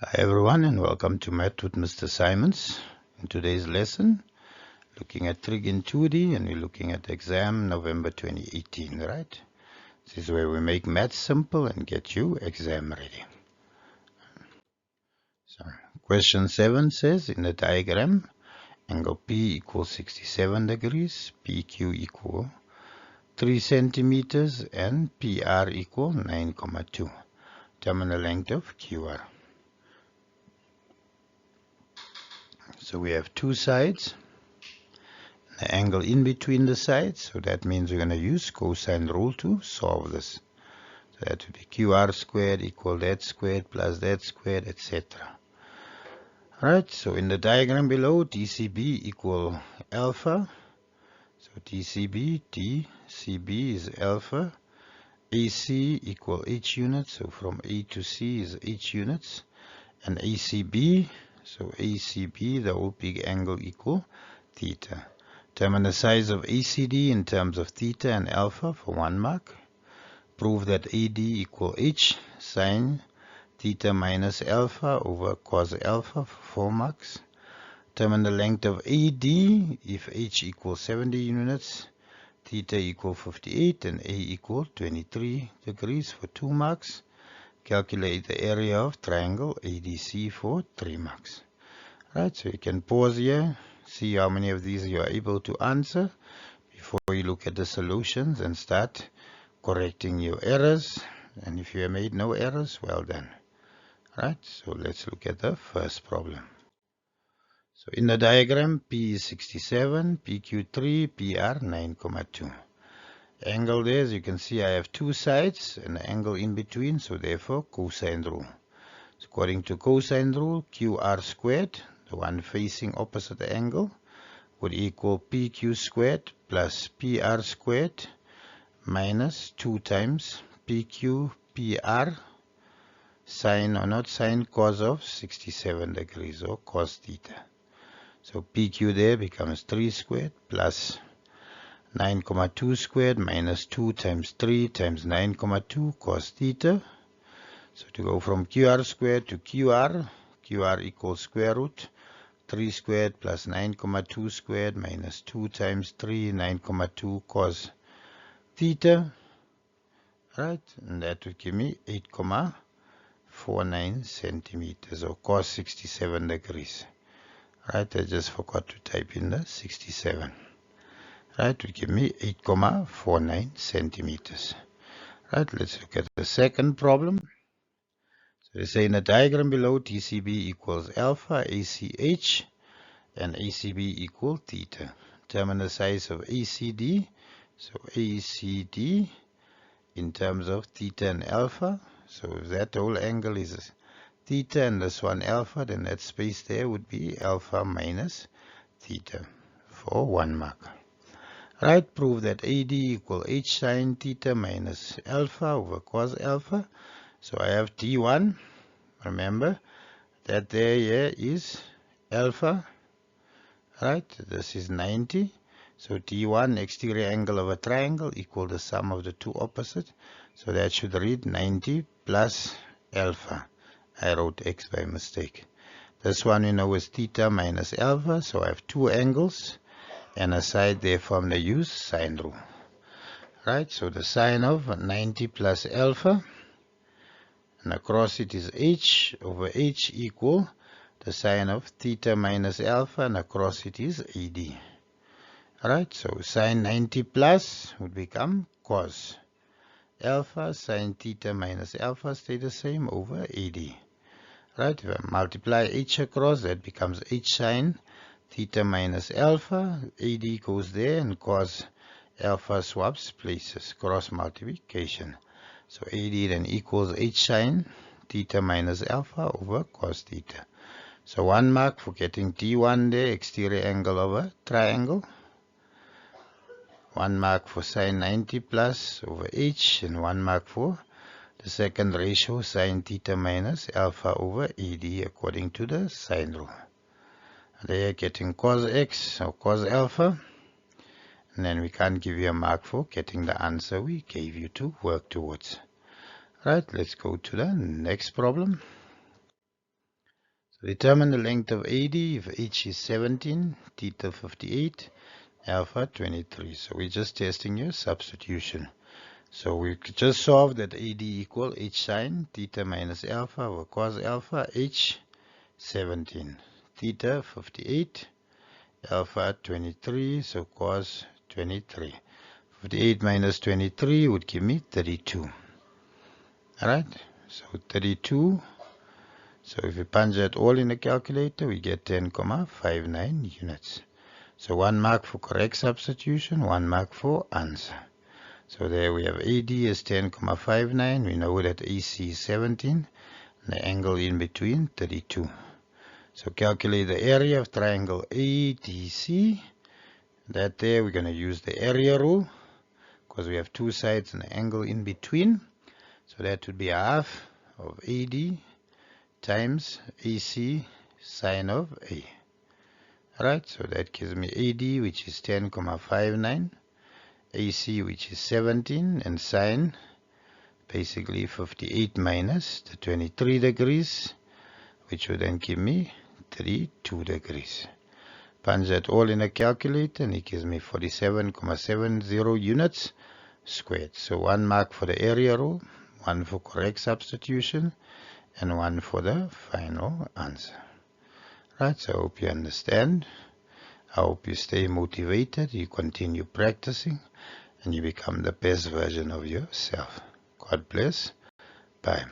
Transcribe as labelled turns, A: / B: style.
A: Hi everyone and welcome to Math with Mr. Simons. In today's lesson, looking at Trig in 2D and we're looking at exam November 2018, right? This is where we make math simple and get you exam ready. So, question 7 says in the diagram, angle P equals 67 degrees, PQ equal 3 centimeters and PR equal 9,2. Determine the length of QR. So we have two sides, the angle in between the sides, so that means we're going to use cosine rule to solve this. So that would be QR squared equal that squared plus that squared, etc. Alright, so in the diagram below, DCB equal alpha. So DCB is alpha. AC equal H units, so from A to C is H units. And ACB, so ACB, the whole big angle equal theta. Determine the size of ACD in terms of theta and alpha for 1 mark. Prove that AD equal H sine theta minus alpha over cos alpha for 4 marks. Determine the length of AD if H equals 70 units, theta equal 58 and A equal 23 degrees for 2 marks. Calculate the area of triangle ADC for 3 marks. Right, so you can pause here, see how many of these you are able to answer before you look at the solutions and start correcting your errors. And if you have made no errors, well done. Right, so let's look at the first problem. So in the diagram, P is 67, PQ 3, PR 9,2. Angle there, as you can see, I have two sides and an angle in between, so therefore cosine rule. So according to cosine rule, QR squared, the one facing opposite the angle, would equal PQ squared plus PR squared minus 2 times PQ PR sine or not sine cos of 67 degrees or cos theta. So PQ there becomes 3 squared plus 9,2 squared minus 2 times 3 times 9,2 cos theta. So to go from QR squared to QR equals square root 3 squared plus 9,2 squared minus 2 times 3, 9,2 cos theta. Right, and that would give me 8,49 centimeters or cos 67 degrees. Right, I just forgot to type in the 67. Right, would give me 8,49 centimeters. Right, let's look at the second problem. So they say in the diagram below, TCB equals alpha, ACH, and ACB equal theta. Determine the size of ACD. So ACD in terms of theta and alpha. So if that whole angle is theta and this one alpha, then that space there would be alpha minus theta for 1 mark. Right, prove that AD equal H sine theta minus alpha over cos alpha. So I have T1, remember that there here is alpha, right, this is 90. So T1, exterior angle of a triangle, equal the sum of the two opposites. So that should read 90 plus alpha. I wrote X by mistake. This one we know is theta minus alpha, so I have two angles. And aside therefore I'm going to use sine rule. Right, so the sine of 90 plus alpha, and across it is H over H equal the sine of theta minus alpha, and across it is AD. Alright, so sine 90 plus would become cos alpha, sine theta minus alpha stay the same over AD. Right, if I multiply H across, that becomes H sine theta minus alpha, AD goes there and cos alpha swaps places, cross multiplication. So AD then equals H sine theta minus alpha over cos theta. So 1 mark for getting T1 there, exterior angle of a triangle. 1 mark for sine 90 plus over H, and 1 mark for the second ratio, sine theta minus alpha over AD according to the sine rule. They are getting cos x or cos alpha, and then we can't give you a mark for getting the answer we gave you to work towards. Right, let's go to the next problem. Determine the length of AD if h is 17, theta 58, alpha 23. So we're just testing your substitution. So we could just solve that AD equal h sine theta minus alpha over cos alpha h 17, theta 58, alpha 23, so cos 23. 58 minus 23 would give me 32. Alright, so 32. So if we punch that all in the calculator, we get 10,59 units. So 1 mark for correct substitution, 1 mark for answer. So there we have AD is 10,59. We know that AC is 17. And the angle in between, 32. So calculate the area of triangle ADC. That there we're going to use the area rule, because we have two sides and an angle in between. So that would be half of AD times AC sine of A. Alright, so that gives me AD, which is 10,59, AC, which is 17, and sine, basically 58 minus the 23 degrees, which would then give me 32 degrees. Punch that all in a calculator, and it gives me 47,70 units squared. So 1 mark for the area rule, 1 for correct substitution, and 1 for the final answer. Right, so I hope you understand. I hope you stay motivated, you continue practicing, and you become the best version of yourself. God bless. Bye.